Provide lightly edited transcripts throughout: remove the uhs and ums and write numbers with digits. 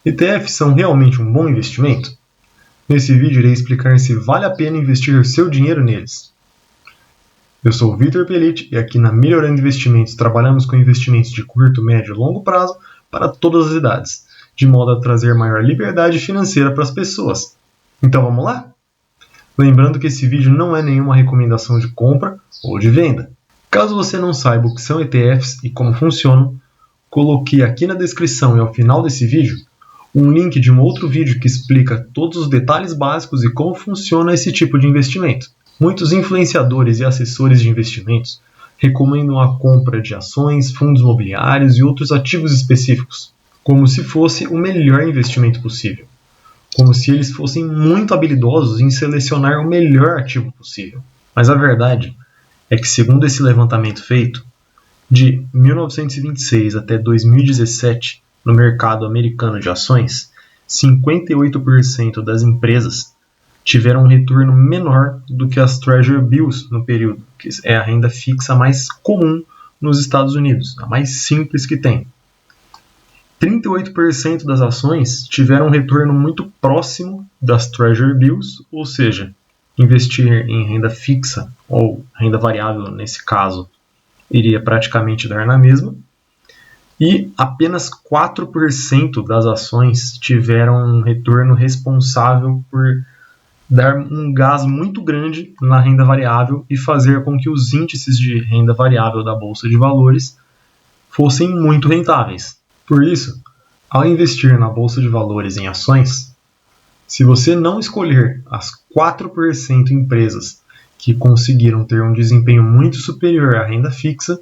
ETFs são realmente um bom investimento? Nesse vídeo irei explicar se vale a pena investir o seu dinheiro neles. Eu sou o Vitor Pellit e aqui na Melhorando Investimentos trabalhamos com investimentos de curto, médio e longo prazo para todas as idades, de modo a trazer maior liberdade financeira para as pessoas. Então vamos lá? Lembrando que esse vídeo não é nenhuma recomendação de compra ou de venda. Caso você não saiba o que são ETFs e como funcionam, coloquei aqui na descrição e ao final desse vídeo um link de um outro vídeo que explica todos os detalhes básicos e como funciona esse tipo de investimento. Muitos influenciadores e assessores de investimentos recomendam a compra de ações, fundos imobiliários e outros ativos específicos, como se fosse o melhor investimento possível, como se eles fossem muito habilidosos em selecionar o melhor ativo possível. Mas a verdade é que, segundo esse levantamento feito, de 1926 até 2017, no mercado americano de ações, 58% das empresas tiveram um retorno menor do que as Treasury Bills no período, que é a renda fixa mais comum nos Estados Unidos, a mais simples que tem. 38% das ações tiveram um retorno muito próximo das Treasury Bills, ou seja, investir em renda fixa ou renda variável, nesse caso, iria praticamente dar na mesma. E apenas 4% das ações tiveram um retorno responsável por dar um gás muito grande na renda variável e fazer com que os índices de renda variável da Bolsa de Valores fossem muito rentáveis. Por isso, ao investir na Bolsa de Valores em ações, se você não escolher as 4% empresas que conseguiram ter um desempenho muito superior à renda fixa,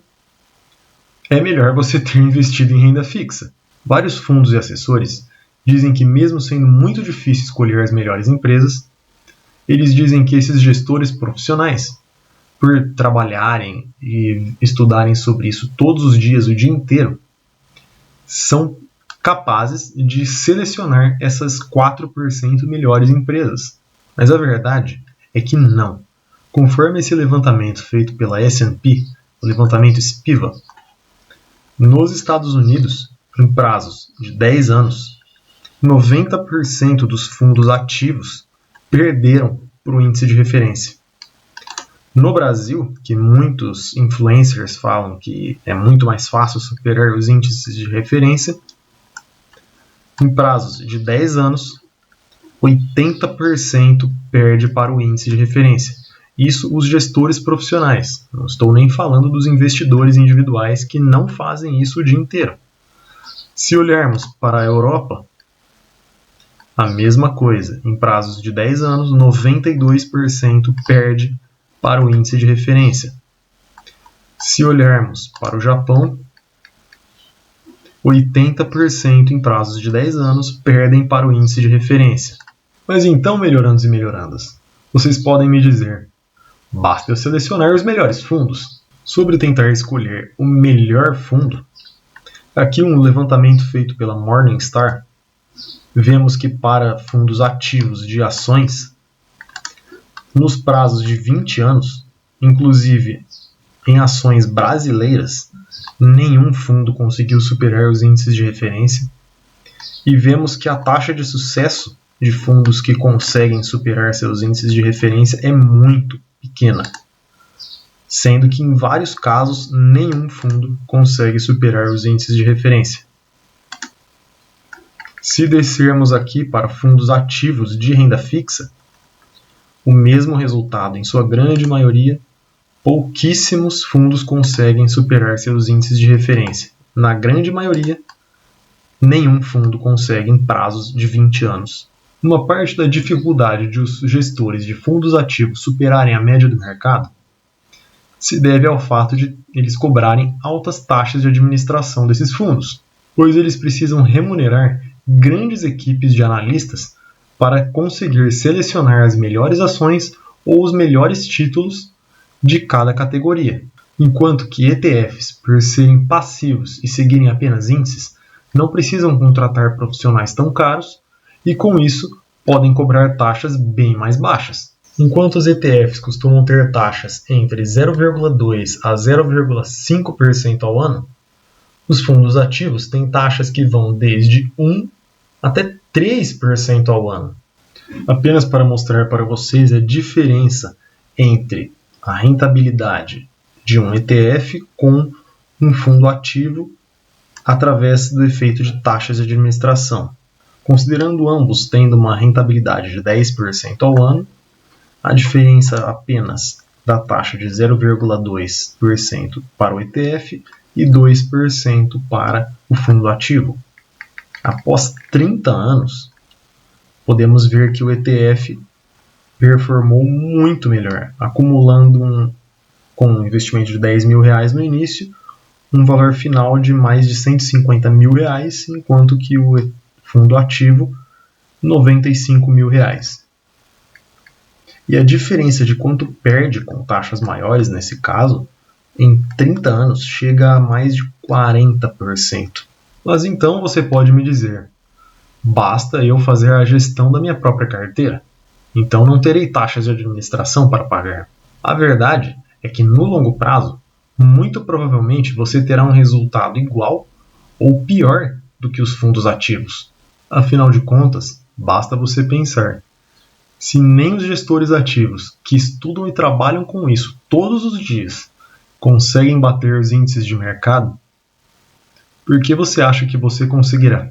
é melhor você ter investido em renda fixa. Vários fundos e assessores dizem que, mesmo sendo muito difícil escolher as melhores empresas, eles dizem que esses gestores profissionais, por trabalharem e estudarem sobre isso todos os dias, o dia inteiro, são capazes de selecionar essas 4% melhores empresas. Mas a verdade é que não. Conforme esse levantamento feito pela S&P, o levantamento SPIVA, nos Estados Unidos, em prazos de 10 anos, 90% dos fundos ativos perderam para o índice de referência. No Brasil, que muitos influencers falam que é muito mais fácil superar os índices de referência, em prazos de 10 anos, 80% perde para o índice de referência. Isso os gestores profissionais. Não estou nem falando dos investidores individuais que não fazem isso o dia inteiro. Se olharmos para a Europa, a mesma coisa. Em prazos de 10 anos, 92% perde para o índice de referência. Se olharmos para o Japão, 80% em prazos de 10 anos perdem para o índice de referência. Mas então, melhorandos e melhorandas, vocês podem me dizer: basta eu selecionar os melhores fundos. Sobre tentar escolher o melhor fundo, aqui um levantamento feito pela Morningstar, vemos que para fundos ativos de ações, nos prazos de 20 anos, inclusive em ações brasileiras, nenhum fundo conseguiu superar os índices de referência. E vemos que a taxa de sucesso de fundos que conseguem superar seus índices de referência é muito pequena, sendo que em vários casos nenhum fundo consegue superar os índices de referência. Se descermos aqui para fundos ativos de renda fixa, o mesmo resultado, em sua grande maioria, pouquíssimos fundos conseguem superar seus índices de referência. Na grande maioria, nenhum fundo consegue em prazos de 20 anos. Uma parte da dificuldade de os gestores de fundos ativos superarem a média do mercado se deve ao fato de eles cobrarem altas taxas de administração desses fundos, pois eles precisam remunerar grandes equipes de analistas para conseguir selecionar as melhores ações ou os melhores títulos de cada categoria, enquanto que ETFs, por serem passivos e seguirem apenas índices, não precisam contratar profissionais tão caros e, com isso, podem cobrar taxas bem mais baixas. Enquanto os ETFs costumam ter taxas entre 0,2% a 0,5% ao ano, os fundos ativos têm taxas que vão desde 1% até 3% ao ano. Apenas para mostrar para vocês a diferença entre a rentabilidade de um ETF com um fundo ativo através do efeito de taxas de administração. Considerando ambos tendo uma rentabilidade de 10% ao ano, a diferença apenas da taxa de 0,2% para o ETF e 2% para o fundo ativo. Após 30 anos, podemos ver que o ETF performou muito melhor, acumulando com um investimento de R$10.000 no início, um valor final de mais de R$150.000, enquanto que o fundo ativo, R$95.000. E a diferença de quanto perde com taxas maiores, nesse caso, em 30 anos, chega a mais de 40%. Mas então você pode me dizer, basta eu fazer a gestão da minha própria carteira? Então não terei taxas de administração para pagar. A verdade é que no longo prazo, muito provavelmente você terá um resultado igual ou pior do que os fundos ativos. Afinal de contas, basta você pensar. Se nem os gestores ativos, que estudam e trabalham com isso todos os dias, conseguem bater os índices de mercado, por que você acha que você conseguirá?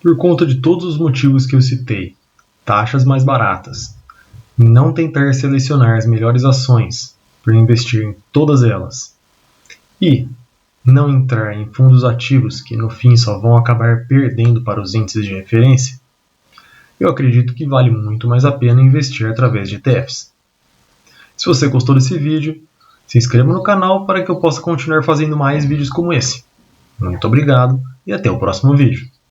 Por conta de todos os motivos que eu citei. Taxas mais baratas. Não tentar selecionar as melhores ações, por investir em todas elas. E não entrar em fundos ativos que no fim só vão acabar perdendo para os índices de referência. Eu acredito que vale muito mais a pena investir através de ETFs. Se você gostou desse vídeo, se inscreva no canal para que eu possa continuar fazendo mais vídeos como esse. Muito obrigado e até o próximo vídeo.